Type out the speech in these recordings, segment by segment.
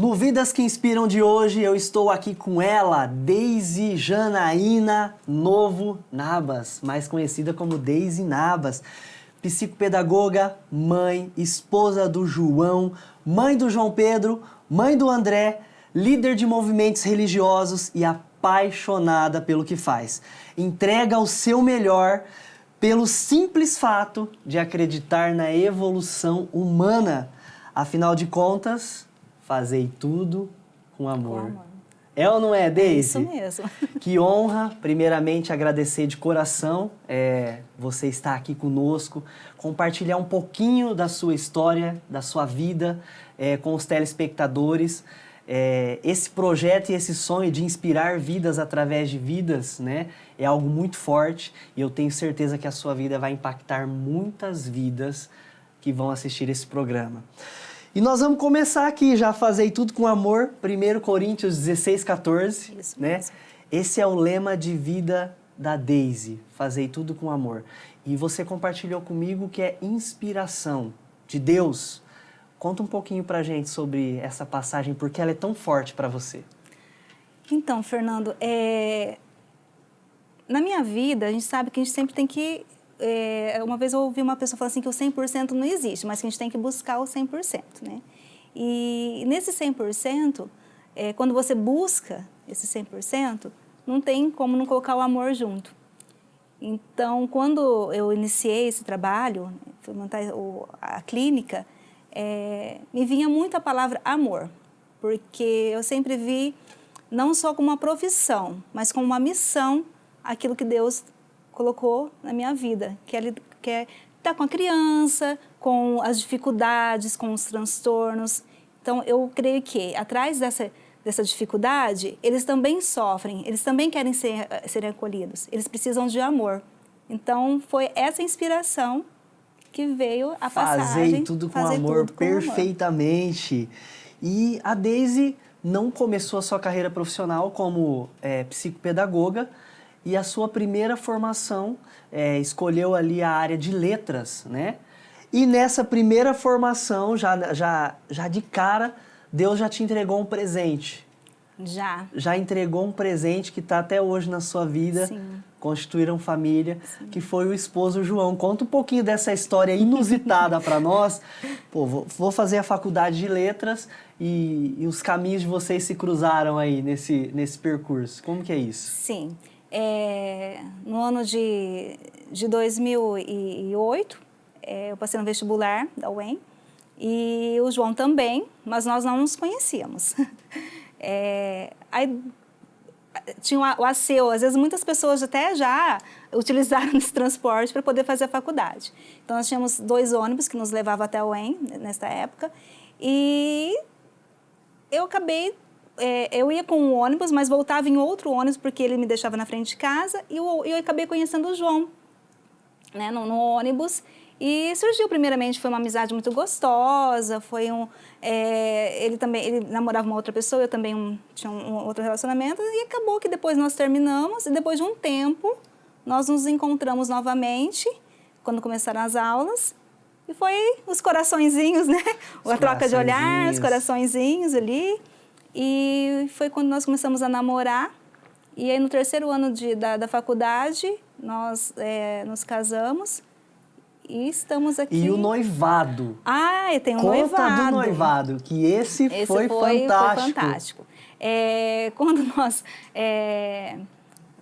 No Vidas que Inspiram de hoje, eu estou aqui com ela, Deise Janaína Novo Nabas, mais conhecida como Deise Nabas, psicopedagoga, mãe, esposa do João, mãe do João Pedro, mãe do André, líder de movimentos religiosos e apaixonada pelo que faz. Entrega o seu melhor pelo simples fato de acreditar na evolução humana. Afinal de contas, fazei tudo com amor. Com amor. É ou não é, Deise? É isso mesmo. Que honra, primeiramente, agradecer de coração você estar aqui conosco, compartilhar um pouquinho da sua história, da sua vida com os telespectadores. Esse projeto e esse sonho de inspirar vidas através de vidas, né, é algo muito forte e eu tenho certeza que a sua vida vai impactar muitas vidas que vão assistir esse programa. E nós vamos começar aqui, já fazei tudo com amor, 1 Coríntios 16:14, né? Mesmo. Esse é o lema de vida da Deise, fazei tudo com amor. E você compartilhou comigo que é inspiração de Deus. Conta um pouquinho pra gente sobre essa passagem, porque ela é tão forte para você. Então, Fernando, na minha vida, a gente sabe que a gente sempre tem que... uma vez eu ouvi uma pessoa falar assim que o 100% não existe, mas que a gente tem que buscar o 100%, né? E nesse 100%, quando você busca esse 100%, não tem como não colocar o amor junto. Então, quando eu iniciei esse trabalho, fui montar a clínica, me vinha muito a palavra amor, porque eu sempre vi não só como uma profissão, mas como uma missão, aquilo que Deus colocou na minha vida, que é estar com a criança, com as dificuldades, com os transtornos. Então, eu creio que atrás dessa dificuldade, eles também sofrem, eles também querem serem acolhidos, eles precisam de amor. Então, foi essa inspiração que veio a passagem. Fazei tudo com amor, perfeitamente. E a Deise não começou a sua carreira profissional como psicopedagoga, e a sua primeira formação escolheu ali a área de letras, né? E nessa primeira formação, já de cara, Deus já te entregou um presente. Já entregou um presente que está até hoje na sua vida. Sim. Constituíram família, Sim. Que foi o esposo João. Conta um pouquinho dessa história inusitada para nós. Pô, vou fazer a faculdade de letras e os caminhos de vocês se cruzaram aí nesse percurso. Como que é isso? Sim. No ano de 2008, eu passei no vestibular da UEM e o João também, mas nós não nos conhecíamos. Aí tinha o ACEU, às vezes muitas pessoas até já utilizaram esse transporte para poder fazer a faculdade. Então nós tínhamos 2 ônibus que nos levavam até a UEM nessa época e eu acabei... eu ia com um ônibus, mas voltava em outro ônibus, porque ele me deixava na frente de casa, e eu acabei conhecendo o João, né, no ônibus, e surgiu, primeiramente, foi uma amizade muito gostosa, ele namorava uma outra pessoa, eu também tinha um outro relacionamento, e acabou que depois nós terminamos, e depois de um tempo, nós nos encontramos novamente, quando começaram as aulas, e foi os coraçõezinhos, né, a troca de olhar, os coraçõezinhos ali. E foi quando nós começamos a namorar. E aí, no 3º ano da faculdade, nós nos casamos e estamos aqui. E o noivado? Eu tenho um noivado. Conta do noivado, que esse foi fantástico. Foi fantástico. Quando nós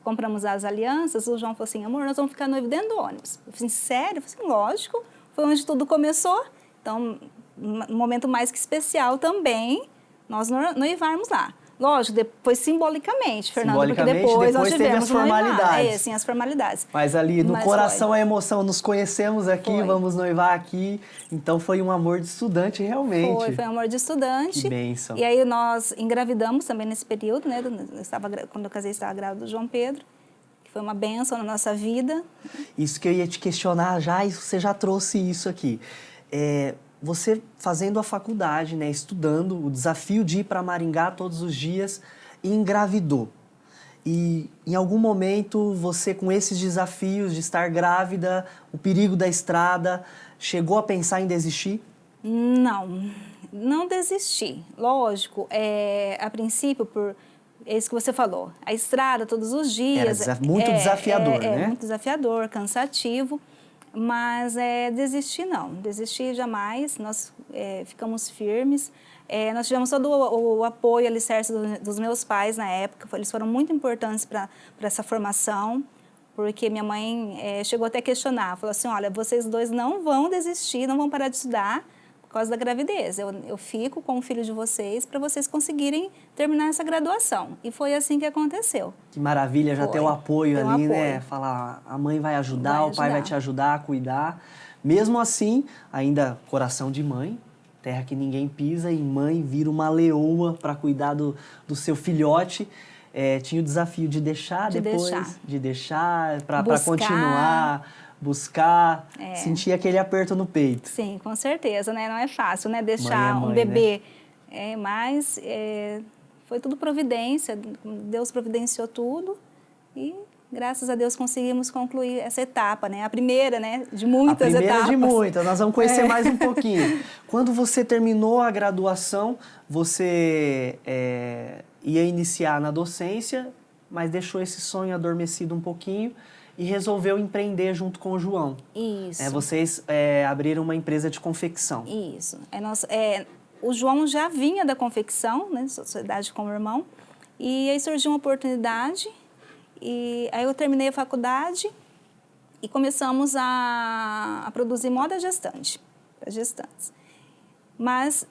compramos as alianças, o João falou assim, amor, nós vamos ficar noivos dentro do ônibus. Eu falei assim, sério? Eu falei assim, lógico. Foi onde tudo começou. Então, um momento mais que especial também, nós noivarmos lá. Lógico, depois simbolicamente, Fernando, porque depois nós tivemos as formalidades. Sim, as formalidades. Mas ali, no coração, a emoção, nos conhecemos aqui, vamos noivar aqui. Então, foi um amor de estudante, realmente. Foi um amor de estudante. Que bênção. E aí, nós engravidamos também nesse período, né? Quando eu casei, estava grávida do João Pedro, que foi uma bênção na nossa vida. Isso que eu ia te questionar já, e você já trouxe isso aqui. Você fazendo a faculdade, né, estudando, o desafio de ir para Maringá todos os dias, e engravidou. E em algum momento você, com esses desafios de estar grávida, o perigo da estrada, chegou a pensar em desistir? Não. não desisti. Lógico, a princípio, por isso que você falou, a estrada todos os dias. Era muito desafiador, né? Muito desafiador, cansativo, mas desistir não, desistir jamais, nós ficamos firmes. Nós tivemos todo o apoio, alicerce dos meus pais na época, eles foram muito importantes para essa formação, porque minha mãe chegou até a questionar, falou assim, olha, vocês dois não vão desistir, não vão parar de estudar por causa da gravidez, eu fico com o filho de vocês para vocês conseguirem terminar essa graduação. E foi assim que aconteceu. Que maravilha, já ter o apoio ali, né? Falar, a mãe vai ajudar, o pai vai te ajudar a cuidar. Mesmo assim, ainda coração de mãe, terra que ninguém pisa, e mãe vira uma leoa para cuidar do seu filhote. Tinha o desafio de deixar para continuar, buscar, sentir aquele aperto no peito. Sim, com certeza, né? Não é fácil, né? Deixar um bebê, né? Mas foi tudo providência, Deus providenciou tudo e graças a Deus conseguimos concluir essa etapa, né? A primeira, né? De muitas etapas. A primeira de muitas, nós vamos conhecer mais um pouquinho. Quando você terminou a graduação, você ia iniciar na docência, mas deixou esse sonho adormecido um pouquinho e resolveu empreender junto com o João. Isso. Vocês abriram uma empresa de confecção. Isso. O João já vinha da confecção, né? Sociedade com o irmão, e aí surgiu uma oportunidade. E aí eu terminei a faculdade e começamos a produzir moda gestante, para gestantes. Mas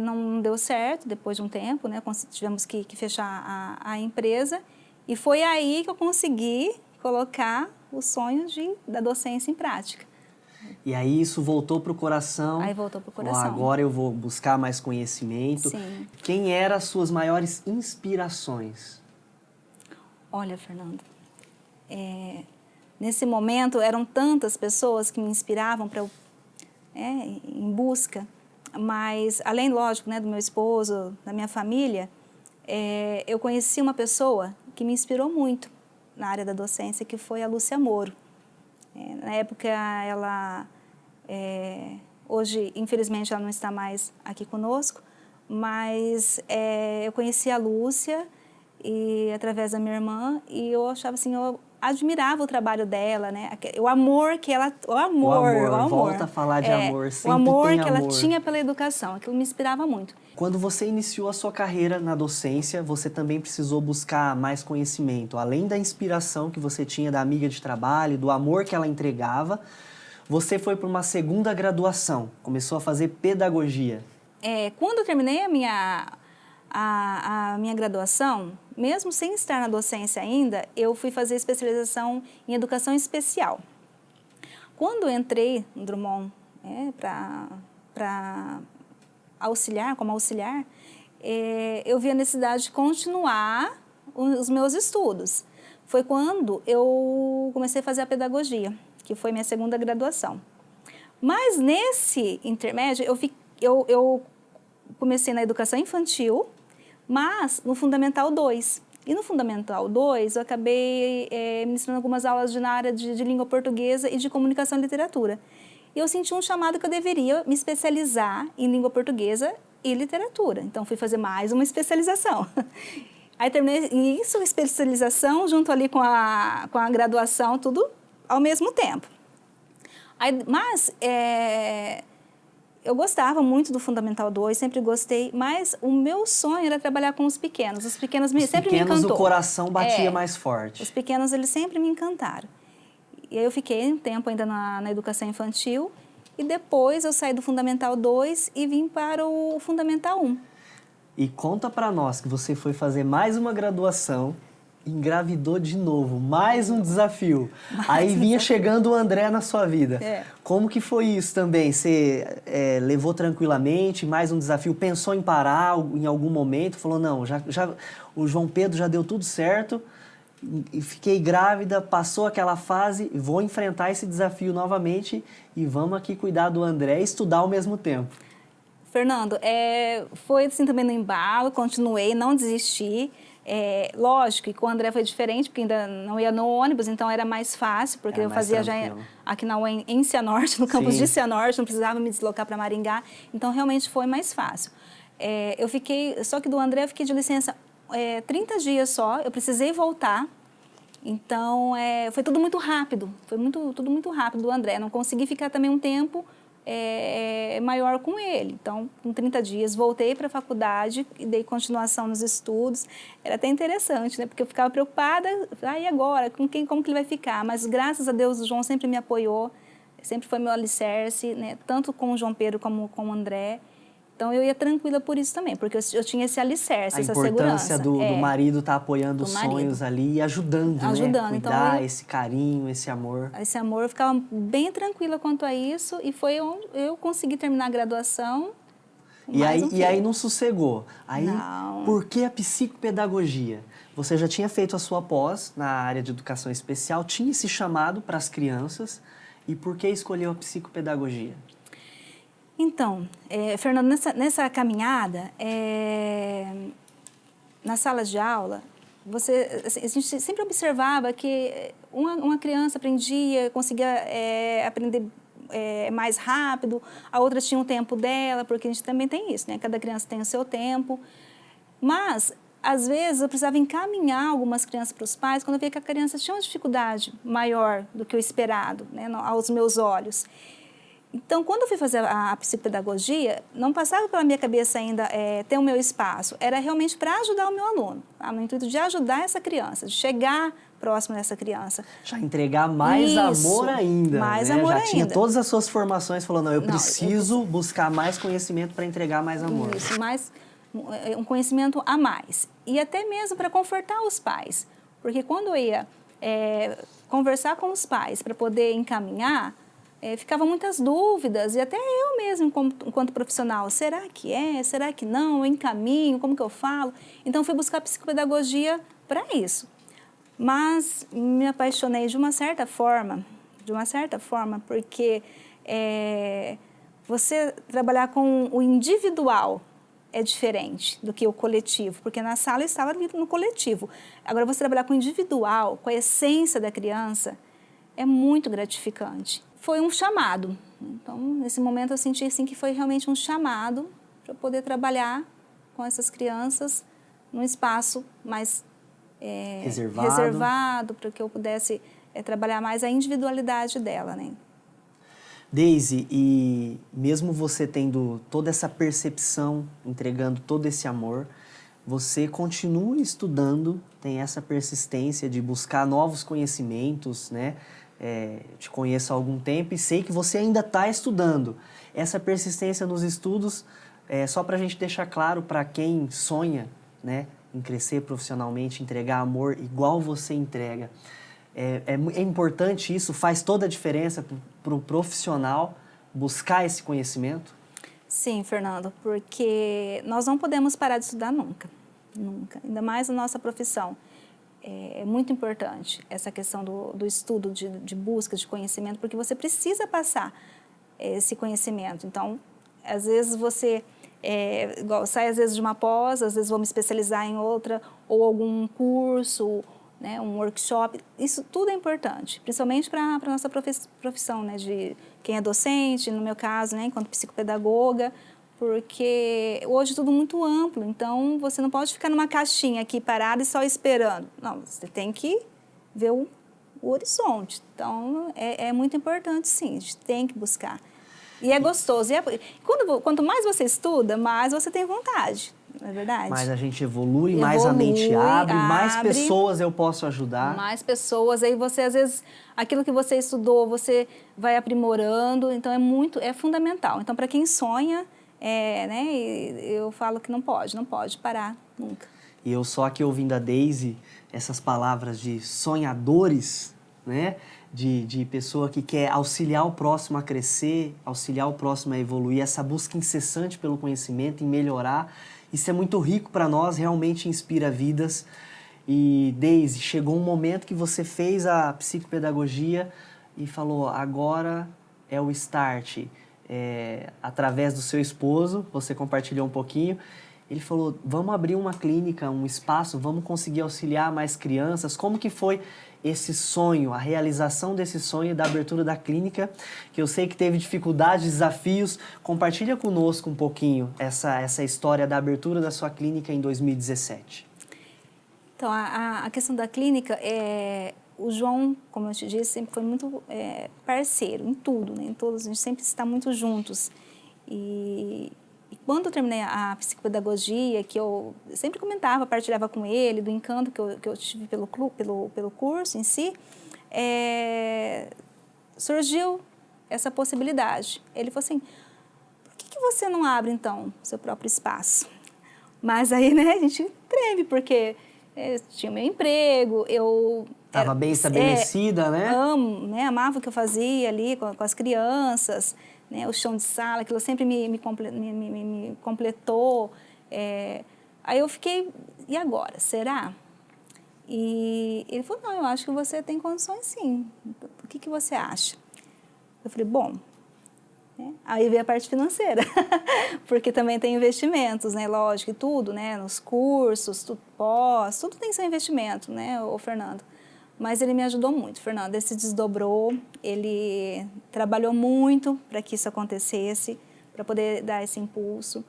não deu certo depois de um tempo, né? Tivemos que fechar a empresa e foi aí que eu consegui colocar o sonho da docência em prática. E aí isso voltou para o coração? Aí voltou para o coração. Agora eu vou buscar mais conhecimento. Sim. Quem eram as suas maiores inspirações? Olha, Fernando, nesse momento eram tantas pessoas que me inspiravam para em busca, mas além, lógico, né, do meu esposo, da minha família, eu conheci uma pessoa que me inspirou muito na área da docência, que foi a Lúcia Moro. Na época, ela, hoje, infelizmente, ela não está mais aqui conosco, mas eu conheci a Lúcia e através da minha irmã, e eu achava assim, eu admirava o trabalho dela, né? O amor que ela... O amor. Volta a falar de amor, sempre o amor tem que amor. ela tinha pela educação, aquilo me inspirava muito. Quando você iniciou a sua carreira na docência, você também precisou buscar mais conhecimento. Além da inspiração que você tinha da amiga de trabalho, do amor que ela entregava, você foi para uma segunda graduação, começou a fazer pedagogia. Quando eu terminei a minha graduação, mesmo sem estar na docência ainda, eu fui fazer especialização em educação especial. Quando eu entrei no Drummond para auxiliar, eu vi a necessidade de continuar os meus estudos. Foi quando eu comecei a fazer a pedagogia, que foi minha segunda graduação. Mas nesse intermédio, eu comecei na educação infantil, mas no Fundamental 2. E no Fundamental 2, eu acabei ministrando algumas aulas na área de língua portuguesa e de comunicação e literatura. E eu senti um chamado que eu deveria me especializar em língua portuguesa e literatura. Então, fui fazer mais uma especialização. Aí, terminei isso, especialização, junto ali com a graduação, tudo ao mesmo tempo. Mas eu gostava muito do Fundamental 2, sempre gostei, mas o meu sonho era trabalhar com os pequenos. Os pequenos sempre me encantou. Os pequenos, o coração batia mais forte. Os pequenos, eles sempre me encantaram. E aí eu fiquei um tempo ainda na educação infantil e depois eu saí do Fundamental 2 e vim para o Fundamental 1. E conta para nós que você foi fazer mais uma graduação, engravidou de novo, mais um desafio. Aí vinha chegando o André na sua vida. Como que foi isso também? Você levou tranquilamente, mais um desafio, pensou em parar em algum momento, falou, não, o João Pedro já deu tudo certo, e fiquei grávida, passou aquela fase, vou enfrentar esse desafio novamente e vamos aqui cuidar do André e estudar ao mesmo tempo. Fernando, foi assim também no embalo, continuei, não desisti. Lógico que com o André foi diferente, porque ainda não ia no ônibus, então era mais fácil, porque Era eu mais fazia tranquilo. já aqui na UEM, em Cianorte, no campus Sim. de Cianorte, não precisava me deslocar para Maringá, então realmente foi mais fácil. Eu fiquei, só que do André eu fiquei de licença 30 dias só, eu precisei voltar, então foi tudo muito rápido, tudo muito rápido do André, não consegui ficar também um tempo maior com ele. Então, com 30 dias, voltei para a faculdade e dei continuação nos estudos. Era até interessante, né? Porque eu ficava preocupada, e agora? Como que ele vai ficar? Mas, graças a Deus, o João sempre me apoiou, sempre foi meu alicerce, né? Tanto com o João Pedro como com o André. Então, eu ia tranquila por isso também, porque eu tinha esse alicerce, essa segurança. A importância do marido estar apoiando os sonhos ali e ajudando, né? Cuidar, então, esse carinho, esse amor. Esse amor, eu ficava bem tranquila quanto a isso e foi onde eu consegui terminar a graduação. E aí não sossegou. Aí, não. Por que a psicopedagogia? Você já tinha feito a sua pós na área de educação especial, tinha esse chamado para as crianças, e por que escolheu a psicopedagogia? Então, Fernando, nessa caminhada, nas salas de aula, a gente sempre observava que uma criança aprendia, conseguia aprender mais rápido, a outra tinha o tempo dela, porque a gente também tem isso, né? Cada criança tem o seu tempo. Mas, às vezes, eu precisava encaminhar algumas crianças para os pais quando eu via que a criança tinha uma dificuldade maior do que o esperado, né? Aos meus olhos. Então, quando eu fui fazer a psicopedagogia, não passava pela minha cabeça ainda ter o meu espaço. Era realmente para ajudar o meu aluno, tá? No intuito de ajudar essa criança, de chegar próximo dessa criança. Já entregar mais amor ainda, mais né? amor Já ainda. tinha todas as suas formações, falando, não, eu preciso buscar mais conhecimento para entregar mais amor. Isso, um conhecimento a mais. E até mesmo para confortar os pais. Porque quando eu ia conversar com os pais para poder encaminhar, ficavam muitas dúvidas, e até eu mesmo, enquanto profissional, será que será que não, eu encaminho, como que eu falo? Então, fui buscar psicopedagogia para isso. Mas me apaixonei de uma certa forma, porque você trabalhar com o individual é diferente do que o coletivo, porque na sala eu estava ali no coletivo. Agora, você trabalhar com o individual, com a essência da criança, é muito gratificante. Foi um chamado. Então, nesse momento, eu senti assim, que foi realmente um chamado para poder trabalhar com essas crianças num espaço mais reservado para que eu pudesse trabalhar mais a individualidade dela, né? Deise, e mesmo você tendo toda essa percepção, entregando todo esse amor, você continua estudando, tem essa persistência de buscar novos conhecimentos, né? Te conheço há algum tempo e sei que você ainda está estudando. Essa persistência nos estudos, só para a gente deixar claro para quem sonha, né, em crescer profissionalmente, entregar amor igual você entrega. É importante isso, faz toda a diferença para o profissional buscar esse conhecimento? Sim, Fernando, porque nós não podemos parar de estudar nunca, nunca. Ainda mais na nossa profissão. É muito importante essa questão do estudo, de busca de conhecimento, porque você precisa passar esse conhecimento. Então, às vezes você sai às vezes de uma pós, às vezes vou me especializar em outra, ou algum curso, né, um workshop. Isso tudo é importante, principalmente para a nossa profissão, né, de quem é docente, no meu caso, né, enquanto psicopedagoga, porque hoje é tudo muito amplo, então você não pode ficar numa caixinha aqui parada e só esperando. Não, você tem que ver o horizonte. Então, é muito importante, sim, a gente tem que buscar. E é gostoso. Quanto mais você estuda, mais você tem vontade, não é verdade? Mais a gente evolui, mais a mente abre, mais pessoas eu posso ajudar. Mais pessoas, aí você, às vezes, aquilo que você estudou, você vai aprimorando, então é fundamental. Então, para quem sonha, né, eu falo que não pode parar nunca. E eu só aqui ouvindo a Deise, essas palavras de sonhadores, né, de pessoa que quer auxiliar o próximo a crescer, auxiliar o próximo a evoluir, essa busca incessante pelo conhecimento, em melhorar, isso é muito rico para nós, realmente inspira vidas. E Deise, chegou um momento que você fez a psicopedagogia e falou, agora é o start. Através do seu esposo, você compartilhou um pouquinho, ele falou, vamos abrir uma clínica, um espaço, vamos conseguir auxiliar mais crianças. Como que foi esse sonho, a realização desse sonho da abertura da clínica, que eu sei que teve dificuldades, desafios. Compartilha conosco um pouquinho essa história da abertura da sua clínica em 2017. Então, a questão da clínica, o João, como eu te disse, sempre foi muito parceiro em tudo, né? Em todos, a gente sempre está muito juntos. E quando eu terminei a psicopedagogia, que eu sempre comentava, partilhava com ele, do encanto que eu tive pelo curso em si, surgiu essa possibilidade. Ele falou assim, por que você não abre, então, seu próprio espaço? Mas aí, né, a gente treme, porque tinha meu emprego, eu... Estava bem estabelecida, né? Amo, né? Amava o que eu fazia ali com as crianças, né? O chão de sala, aquilo sempre me completou. Aí eu fiquei, e agora? Será? E ele falou, não, eu acho que você tem condições sim. O que você acha? Eu falei, bom, né? Aí veio a parte financeira, porque também tem investimentos, né? Lógico, e tudo, né? Nos cursos, tudo tem seu investimento, né, o Fernando? Mas ele me ajudou muito, Fernando. Ele se desdobrou, ele trabalhou muito para que isso acontecesse, para poder dar esse impulso.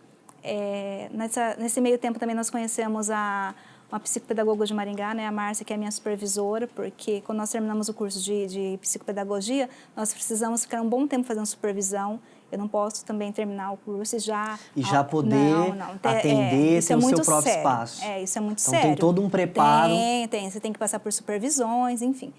Nesse meio tempo também nós conhecemos uma psicopedagoga de Maringá, né, a Márcia, que é a minha supervisora, porque quando nós terminamos o curso de psicopedagogia, nós precisamos ficar um bom tempo fazendo supervisão. Eu não posso também terminar o curso e já poder atender, ter o seu próprio sério. espaço. Isso é muito então, sério. Tem todo um preparo. Tem. Você tem que passar por supervisões, enfim.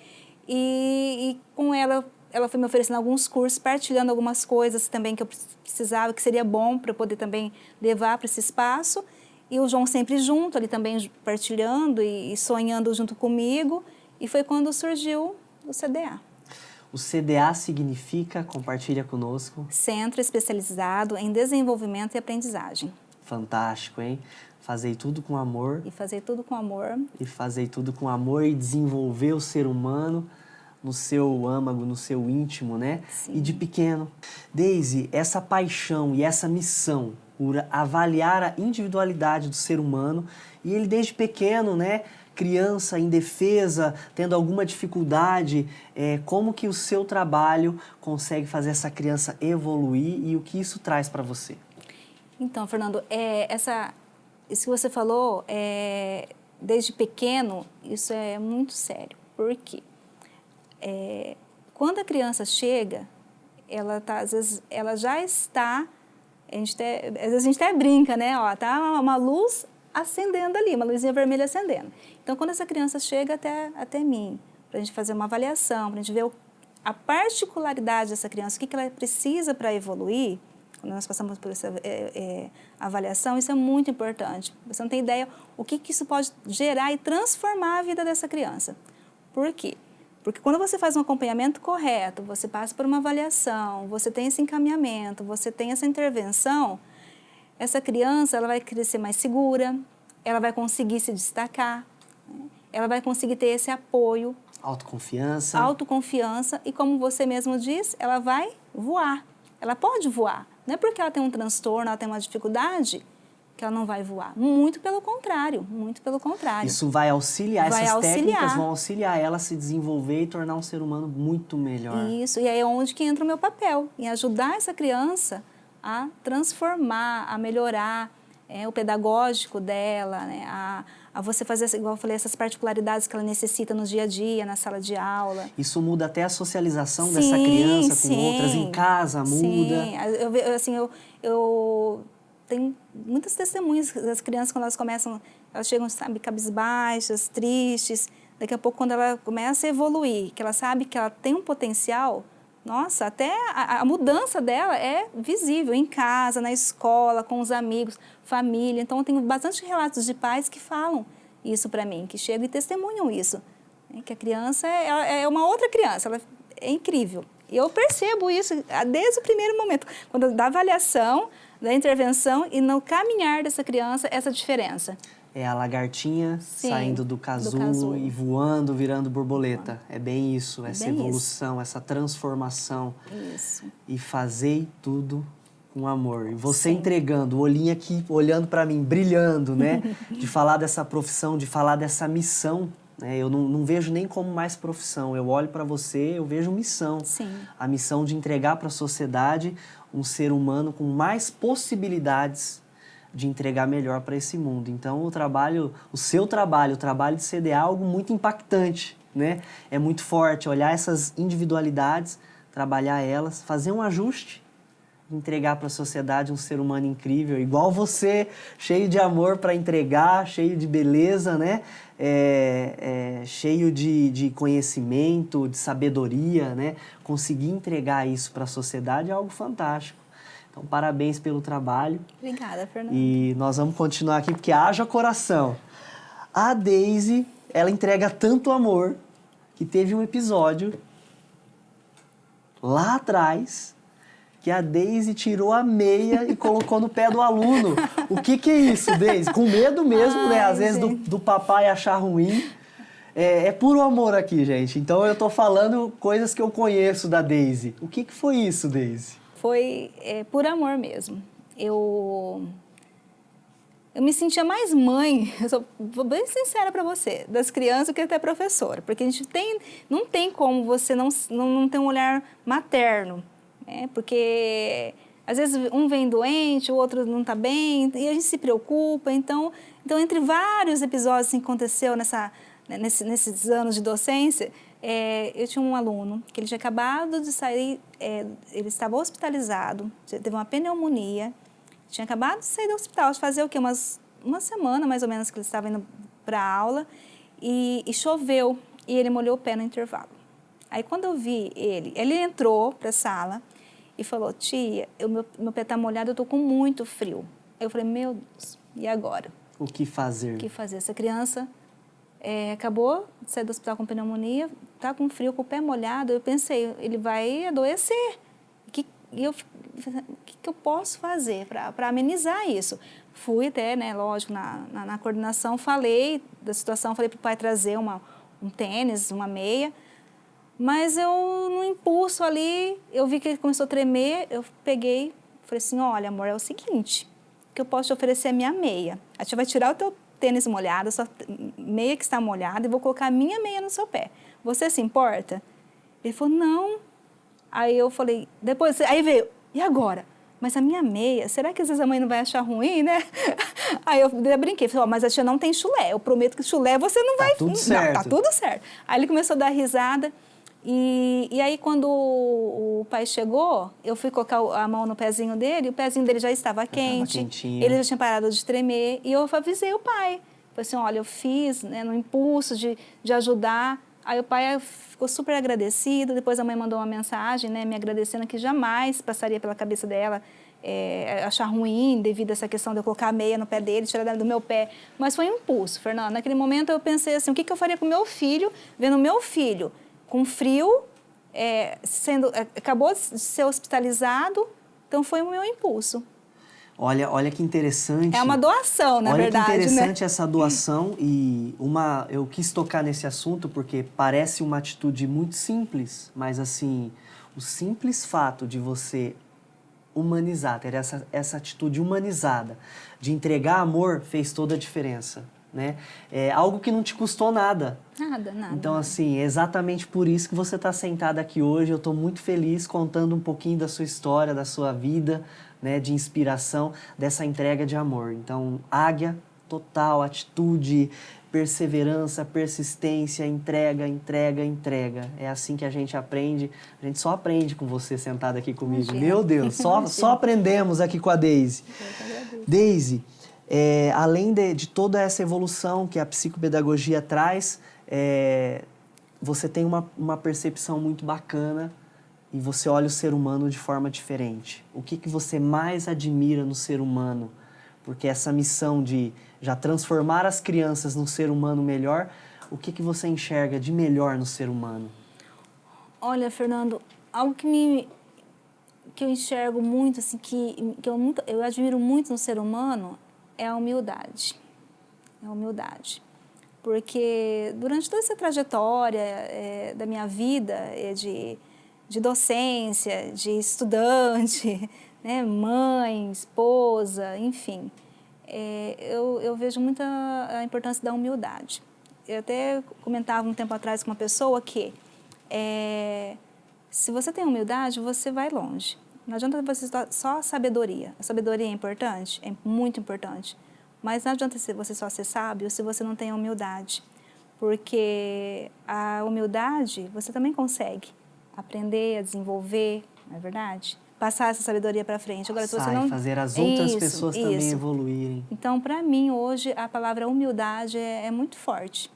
E com ela foi me oferecendo alguns cursos, partilhando algumas coisas também que eu precisava, que seria bom para eu poder também levar para esse espaço. E o João sempre junto, ali também partilhando e sonhando junto comigo. E foi quando surgiu o CDA. O CDA significa, compartilha conosco. Centro Especializado em Desenvolvimento e Aprendizagem. Fantástico, hein? Fazer tudo com amor. E fazer tudo com amor. E fazer tudo com amor e desenvolver o ser humano no seu âmago, no seu íntimo, né? Sim. E de pequeno. Deise, essa paixão e essa missão por avaliar a individualidade do ser humano, e ele desde pequeno, né? Criança, indefesa, tendo alguma dificuldade, como que o seu trabalho consegue fazer essa criança evoluir e o que isso traz para você? Então, Fernando, isso que você falou, desde pequeno, isso é muito sério. Por quê? Quando a criança chega, às vezes, ela já está, às vezes a gente até brinca, né? Ó, tá uma luz acendendo ali, uma luzinha vermelha acendendo. Então, quando essa criança chega até mim, para a gente fazer uma avaliação, para a gente ver a particularidade dessa criança, o que ela precisa para evoluir, quando nós passamos por essa avaliação, isso é muito importante. Você não tem ideia o que isso pode gerar e transformar a vida dessa criança. Por quê? Porque quando você faz um acompanhamento correto, você passa por uma avaliação, você tem esse encaminhamento, você tem essa intervenção, essa criança ela vai crescer mais segura, ela vai conseguir se destacar, né? Ela vai conseguir ter esse apoio. Autoconfiança. Autoconfiança e, como você mesmo diz, ela vai voar. Ela pode voar. Não é porque ela tem um transtorno, ela tem uma dificuldade, que ela não vai voar. Muito pelo contrário, muito pelo contrário. Isso vai auxiliar, técnicas vão auxiliar ela a se desenvolver e tornar um ser humano muito melhor. Isso, e aí é onde que entra o meu papel, em ajudar essa criança a transformar, a melhorar o pedagógico dela, né? A você fazer, igual eu falei, essas particularidades que ela necessita no dia a dia, na sala de aula. Isso muda até a socialização dessa criança com outras, em casa muda. Sim, eu tenho muitas testemunhas das crianças quando elas chegam, sabe, cabisbaixas, tristes. Daqui a pouco, quando ela começa a evoluir, que ela sabe que ela tem um potencial, nossa, até a mudança dela é visível em casa, na escola, com os amigos, família. Então, eu tenho bastante relatos de pais que falam isso para mim, que chegam e testemunham isso. Né? Que a criança é uma outra criança, ela é incrível. E eu percebo isso desde o primeiro momento, da avaliação, da intervenção e no caminhar dessa criança, essa diferença. É a lagartinha saindo do casulo e voando, virando borboleta. É bem isso, essa evolução, essa transformação. Isso. E fazer tudo Com amor. E você Sim. entregando, o olhinho aqui, olhando para mim, brilhando, né? De falar dessa profissão, de falar dessa missão, né? Eu não vejo nem como mais profissão. Eu olho para você, eu vejo missão. Sim. A missão de entregar para a sociedade um ser humano com mais possibilidades de entregar melhor para esse mundo. Então, o seu trabalho, o trabalho de CDA é algo muito impactante, né? É muito forte olhar essas individualidades, trabalhar elas, fazer um ajuste, entregar para a sociedade um ser humano incrível, igual você, cheio de amor para entregar, cheio de beleza, né? Cheio de conhecimento, de sabedoria, né? Conseguir entregar isso para a sociedade é algo fantástico. Então, parabéns pelo trabalho. Obrigada, Fernanda. E nós vamos continuar aqui, porque haja coração. A Deise, ela entrega tanto amor que teve um episódio lá atrás que a Deise tirou a meia e colocou no pé do aluno. O que é isso, Deise? Com medo mesmo, né? Às vezes do papai achar ruim. É puro amor aqui, gente. Então eu tô falando coisas que eu conheço da Deise. O que foi isso, Deise? Foi por amor mesmo. Eu me sentia mais mãe, vou bem sincera para você, das crianças do que até professora. Porque a gente não tem como você não ter um olhar materno. Né? Porque às vezes um vem doente, o outro não está bem, e a gente se preocupa. Então entre vários episódios assim, que aconteceu nesses anos de docência, eu tinha um aluno que ele tinha acabado de sair, ele estava hospitalizado, teve uma pneumonia, tinha acabado de sair do hospital, de fazer o quê? Uma semana mais ou menos que ele estava indo para a aula, e choveu, e ele molhou o pé no intervalo. Aí quando eu vi ele entrou para a sala e falou: tia, meu pé está molhado, eu estou com muito frio. Aí eu falei: meu Deus, e agora? O que fazer? O que fazer? Essa criança acabou de sair do hospital com pneumonia, está com frio, com o pé molhado. Eu pensei, ele vai adoecer. O que eu posso fazer para amenizar isso? Fui até, né, lógico, na coordenação, falei da situação, falei para o pai trazer um tênis, uma meia. Mas eu, no impulso ali, eu vi que ele começou a tremer, eu peguei, falei assim: olha, amor, é o seguinte, que eu posso te oferecer a minha meia. A gente vai tirar o teu tênis molhado, a sua meia que está molhada, e vou colocar a minha meia no seu pé. Você se importa? Ele falou: não. Aí eu falei, aí veio, e agora? Mas a minha meia, será que às vezes a mãe não vai achar ruim, né? Aí eu brinquei, falei: mas a tia não tem chulé, eu prometo que chulé você não vai... Tá tudo certo. Não, tá tudo certo. Aí ele começou a dar risada. E aí, quando o pai chegou, eu fui colocar a mão no pezinho dele, e o pezinho dele já estava quente, ele já tinha parado de tremer, e eu avisei o pai. Falei assim: olha, eu fiz, né, no impulso de ajudar. Aí o pai ficou super agradecido, depois a mãe mandou uma mensagem, né, me agradecendo, que jamais passaria pela cabeça dela achar ruim devido a essa questão de eu colocar a meia no pé dele, tirar do meu pé. Mas foi um impulso, Fernanda. Naquele momento eu pensei assim: o que eu faria com o meu filho, vendo o meu filho com frio, acabou de ser hospitalizado, então foi o meu impulso. Olha que interessante. É uma doação, na verdade, olha que interessante, né? Essa doação, e eu quis tocar nesse assunto porque parece uma atitude muito simples, mas assim, o simples fato de você humanizar, ter essa atitude humanizada, de entregar amor, fez toda a diferença. Né? É algo que não te custou nada. Nada. Então, assim, é exatamente por isso que você está sentada aqui hoje. Eu estou muito feliz contando um pouquinho da sua história, da sua vida, né, de inspiração, dessa entrega de amor. Então, águia total, atitude, perseverança, persistência, entrega. É assim que a gente aprende. A gente só aprende com você sentada aqui comigo. Imagina. Meu Deus, só aprendemos aqui com a Deise. Deise, além de toda essa evolução que a psicopedagogia traz, você tem uma percepção muito bacana e você olha o ser humano de forma diferente. O que você mais admira no ser humano? Porque essa missão de já transformar as crianças num ser humano melhor, o que você enxerga de melhor no ser humano? Olha, Fernando, algo que eu enxergo muito, assim, que eu admiro muito no ser humano, é a humildade. Porque durante toda essa trajetória da minha vida, de docência, de estudante, né, mãe, esposa, enfim, eu vejo muita a importância da humildade. Eu até comentava um tempo atrás com uma pessoa que se você tem humildade, você vai longe. Não adianta você só sabedoria. A sabedoria é importante? É muito importante. Mas não adianta você só ser sábio se você não tem a humildade. Porque a humildade você também consegue aprender a desenvolver, não é verdade? Passar essa sabedoria para frente. Agora, se você não... fazer as outras pessoas também evoluírem. Então, para mim, hoje, a palavra humildade é muito forte.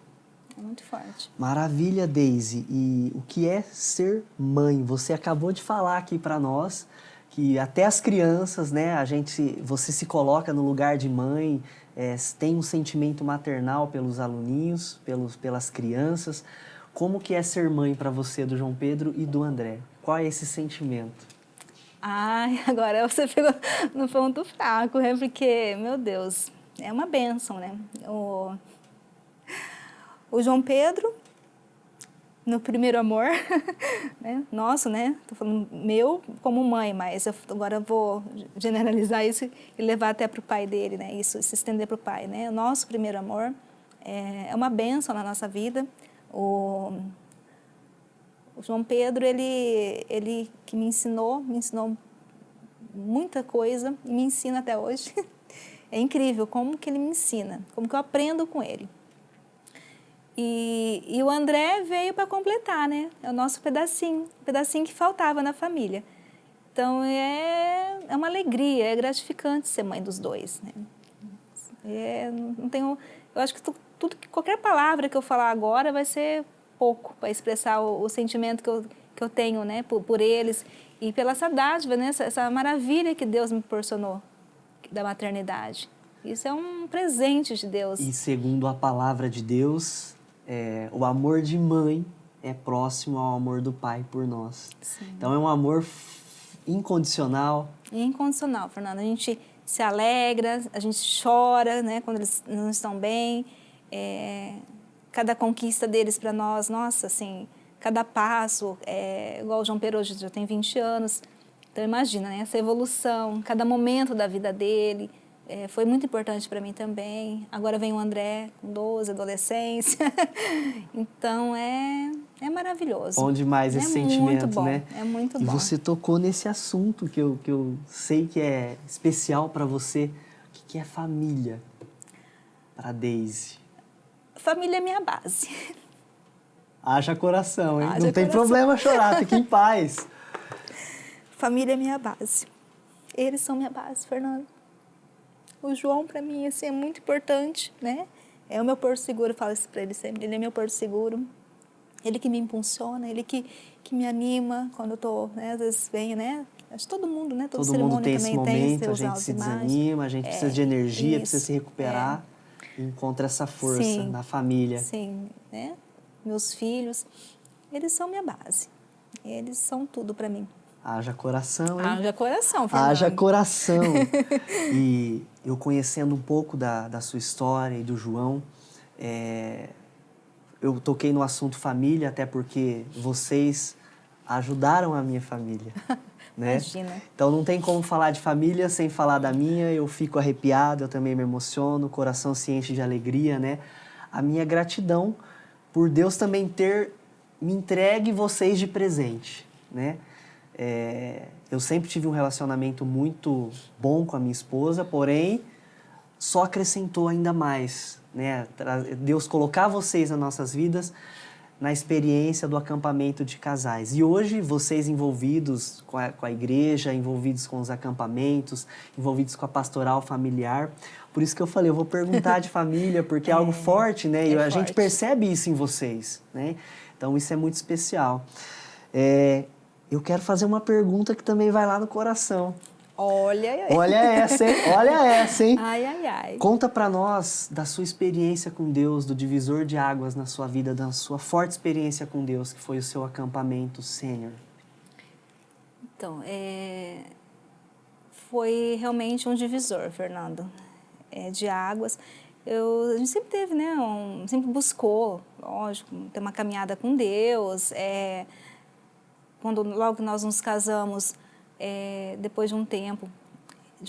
É muito forte. Maravilha, Deise. E o que é ser mãe? Você acabou de falar aqui para nós que até as crianças, né, você se coloca no lugar de mãe, tem um sentimento maternal pelos aluninhos, pelas crianças. Como que é ser mãe para você, do João Pedro e do André? Qual é esse sentimento? Ai, agora você pegou no ponto fraco, né? Porque, meu Deus, é uma bênção, né? O João Pedro, no primeiro amor, né? Nosso, né? Tô falando meu como mãe, mas agora eu vou generalizar isso e levar até para o pai dele, né? Isso, se estender para o pai, né? O nosso primeiro amor é uma bênção na nossa vida. O João Pedro, ele que me ensinou muita coisa e me ensina até hoje. É incrível como que ele me ensina, como que eu aprendo com ele. E o André veio para completar, né? É o nosso pedacinho que faltava na família. Então, é uma alegria, é gratificante ser mãe dos dois, né? Não tenho, eu acho que qualquer palavra que eu falar agora vai ser pouco para expressar o sentimento que eu tenho, né? Por eles e pela essa dádiva, né? Essa maravilha que Deus me proporcionou da maternidade. Isso é um presente de Deus. E segundo a palavra de Deus, o amor de mãe é próximo ao amor do pai por nós. Sim. Então é um amor incondicional. Incondicional, Fernanda. A gente se alegra, a gente chora, né, quando eles não estão bem. Cada conquista deles para nós, nossa, assim, cada passo, igual o João Pedro hoje já tem 20 anos. Então imagina, né, essa evolução, cada momento da vida dele. Foi muito importante para mim também. Agora vem o André, com 12, adolescência. Então, é maravilhoso. Bom demais esse sentimento, muito bom, né? É muito bom. E bom. você tocou nesse assunto que eu sei que é especial para você. O que é família para Deise? Família é minha base. Haja coração, hein? Haja Não tem coração. problema chorar, fique em paz. Família é minha base. Eles são minha base, Fernando. O João, para mim, assim, é muito importante, né? É o meu porto seguro, eu falo isso para ele sempre. Ele é meu porto seguro. Ele que me impulsiona, ele que me anima quando eu tô, né? Às vezes vem, né? Acho que todo mundo, né? Todo mundo tem esse momento, a gente se desanima, a gente precisa de energia, isso, precisa se recuperar. E encontra essa força sim, na família. Sim, né? Meus filhos, eles são minha base. Eles são tudo para mim. Haja coração, hein? Haja coração, Fernando. Haja coração. E eu conhecendo um pouco da sua história e do João, eu toquei no assunto família, até porque vocês ajudaram a minha família. Né? Imagina. Então não tem como falar de família sem falar da minha, eu fico arrepiado, eu também me emociono, o coração se enche de alegria, né? A minha gratidão por Deus também ter me entregue vocês de presente, né? Eu sempre tive um relacionamento muito bom com a minha esposa, porém só acrescentou ainda mais, né? Deus colocar vocês nas nossas vidas na experiência do acampamento de casais. E hoje vocês envolvidos com a igreja, envolvidos com os acampamentos, envolvidos com a pastoral familiar. Por isso que eu falei, eu vou perguntar de família, porque é algo forte, né? E a gente percebe isso em vocês, né? Então isso é muito especial. Eu quero fazer uma pergunta que também vai lá no coração. Olha essa, hein? Olha essa, hein? Ai, ai, ai. Conta pra nós da sua experiência com Deus, do divisor de águas na sua vida, da sua forte experiência com Deus, que foi o seu acampamento sênior. Então, foi realmente um divisor, Fernando, de águas. A gente sempre teve, né? Sempre buscou, lógico, ter uma caminhada com Deus. Logo que nós nos casamos, depois de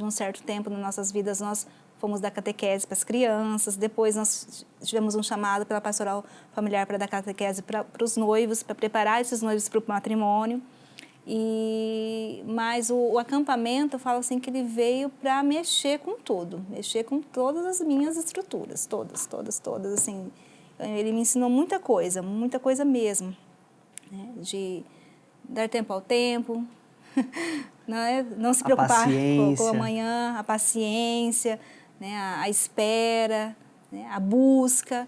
um certo tempo nas nossas vidas, nós fomos dar catequese para as crianças, depois nós tivemos um chamado pela pastoral familiar para dar catequese para os noivos, para preparar esses noivos para o matrimônio. Mas o acampamento, eu falo assim, que ele veio para mexer com tudo, mexer com todas as minhas estruturas, todas, assim. Ele me ensinou muita coisa mesmo, né? De dar tempo ao tempo, não se preocupar com o amanhã, a paciência, né? A espera, né? A busca.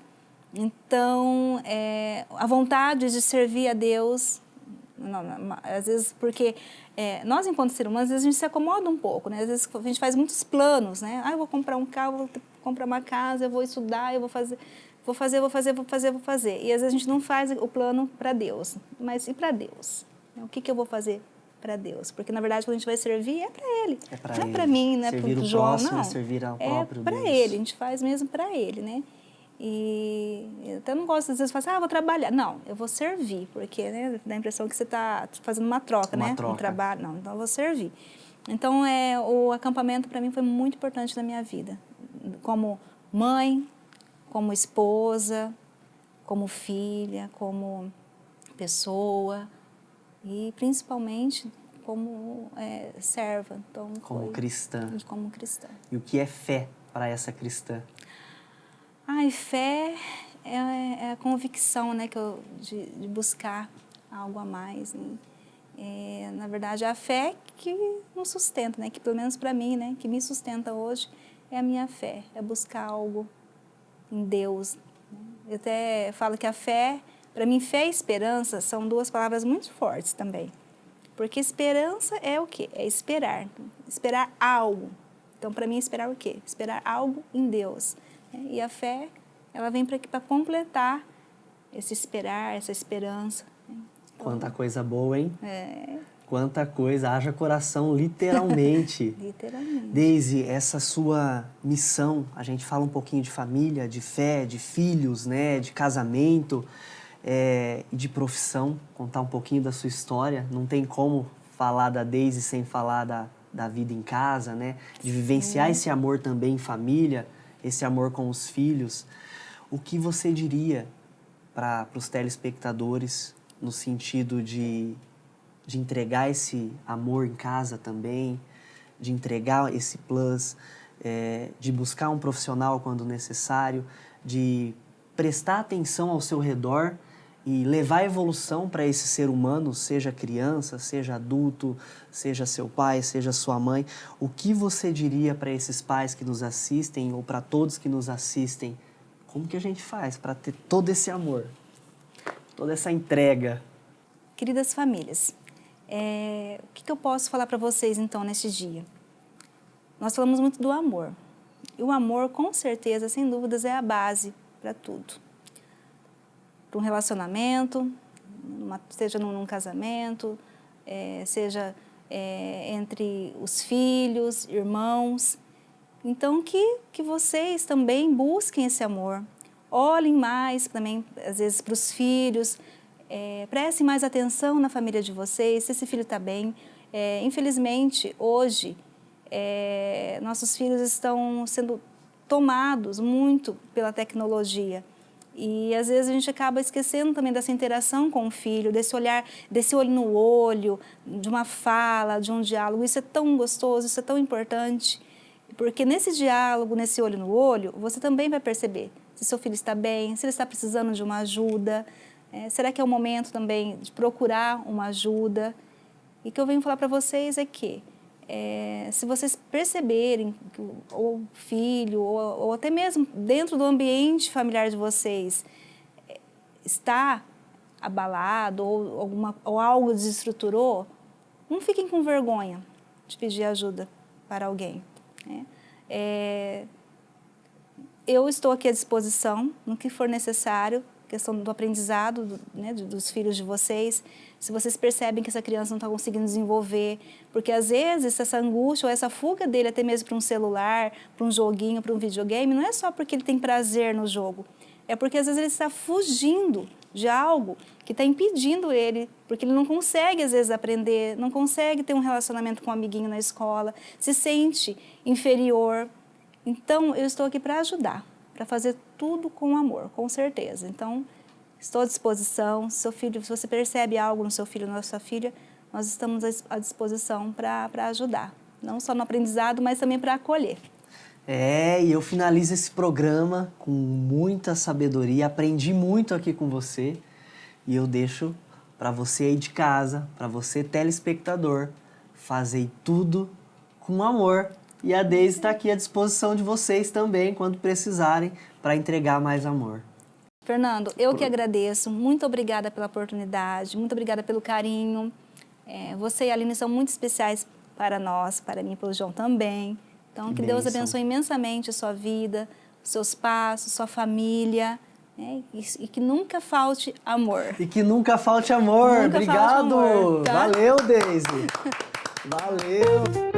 Então, a vontade de servir a Deus. Às vezes, porque nós, enquanto seres humanos, às vezes a gente se acomoda um pouco, né? Às vezes a gente faz muitos planos, né? Eu vou comprar um carro, vou comprar uma casa, eu vou estudar, eu vou fazer. E às vezes a gente não faz o plano para Deus. Mas e para Deus? O que eu vou fazer para Deus? Porque, na verdade, quando a gente vai servir, é para Ele. Não é para mim, não é para o João, não. Servir ao próprio Deus. É para Ele, a gente faz mesmo para Ele, né? E eu até não gosto, às vezes, de falar vou trabalhar. Não, eu vou servir, porque, né, dá a impressão que você está fazendo uma troca, né? Um trabalho. Não, então eu vou servir. Então, o acampamento, para mim, foi muito importante na minha vida. Como mãe, como esposa, como filha, como pessoa e, principalmente, como serva. Então, como cristã. Como cristã. E o que é fé para essa cristã? Fé é a convicção, né, de buscar algo a mais. Né? Na verdade, a fé que nos sustenta, né, que pelo menos para mim, né, que me sustenta hoje, é a minha fé, é buscar algo em Deus. Eu até falo que a fé, para mim, fé e esperança são duas palavras muito fortes também. Porque esperança é o quê? É esperar algo. Então, para mim, esperar o quê? Esperar algo em Deus. E a fé, ela vem para completar esse esperar, essa esperança. Então, quanta coisa boa, hein? Quanta coisa, haja coração, literalmente. Literalmente. Deise, essa sua missão, a gente fala um pouquinho de família, de fé, de filhos, né, de casamento, de profissão, contar um pouquinho da sua história. Não tem como falar da Deise sem falar da vida em casa, né? De vivenciar esse amor também em família, esse amor com os filhos. O que você diria para os telespectadores no sentido de entregar esse amor em casa também, de entregar esse plus, de buscar um profissional quando necessário, de prestar atenção ao seu redor e levar a evolução para esse ser humano, seja criança, seja adulto, seja seu pai, seja sua mãe. O que você diria para esses pais que nos assistem ou para todos que nos assistem? Como que a gente faz para ter todo esse amor, toda essa entrega? Queridas famílias, o que eu posso falar para vocês, então, neste dia? Nós falamos muito do amor. E o amor, com certeza, sem dúvidas, é a base para tudo. Para um relacionamento, seja num casamento, seja entre os filhos, irmãos. Então, que vocês também busquem esse amor. Olhem mais também, às vezes, para os filhos. Prestem mais atenção na família de vocês, se esse filho está bem. Infelizmente, hoje, nossos filhos estão sendo tomados muito pela tecnologia. E, às vezes, a gente acaba esquecendo também dessa interação com o filho, desse olhar, desse olho no olho, de uma fala, de um diálogo. Isso é tão gostoso, isso é tão importante. Porque nesse diálogo, nesse olho no olho, você também vai perceber se seu filho está bem, se ele está precisando de uma ajuda. Será que é o momento também de procurar uma ajuda? E o que eu venho falar para vocês é que, se vocês perceberem que o filho, ou até mesmo dentro do ambiente familiar de vocês, está abalado ou algo desestruturou, não fiquem com vergonha de pedir ajuda para alguém. Eu estou aqui à disposição no que for necessário, questão do aprendizado, né, dos filhos de vocês. Se vocês percebem que essa criança não está conseguindo desenvolver, porque às vezes essa angústia ou essa fuga dele até mesmo para um celular, para um joguinho, para um videogame, não é só porque ele tem prazer no jogo, é porque às vezes ele está fugindo de algo que está impedindo ele, porque ele não consegue às vezes aprender, não consegue ter um relacionamento com um amiguinho na escola, se sente inferior. Então, eu estou aqui para ajudar, para fazer tudo com amor, com certeza. Então, estou à disposição. Se você percebe algo no seu filho ou na sua filha, nós estamos à disposição para ajudar. Não só no aprendizado, mas também para acolher. E eu finalizo esse programa com muita sabedoria. Aprendi muito aqui com você. E eu deixo para você aí de casa, para você telespectador, fazer tudo com amor. E a Deise está aqui à disposição de vocês também, quando precisarem, para entregar mais amor. Fernando, eu que agradeço. Muito obrigada pela oportunidade, muito obrigada pelo carinho. Você e a Aline são muito especiais para nós, para mim e para o João também. Então, que Deus abençoe imensamente a sua vida, os seus passos, sua família, e que nunca falte amor. E que nunca falte amor. Nunca Obrigado. falte amor, tá? Valeu, Deise. Valeu.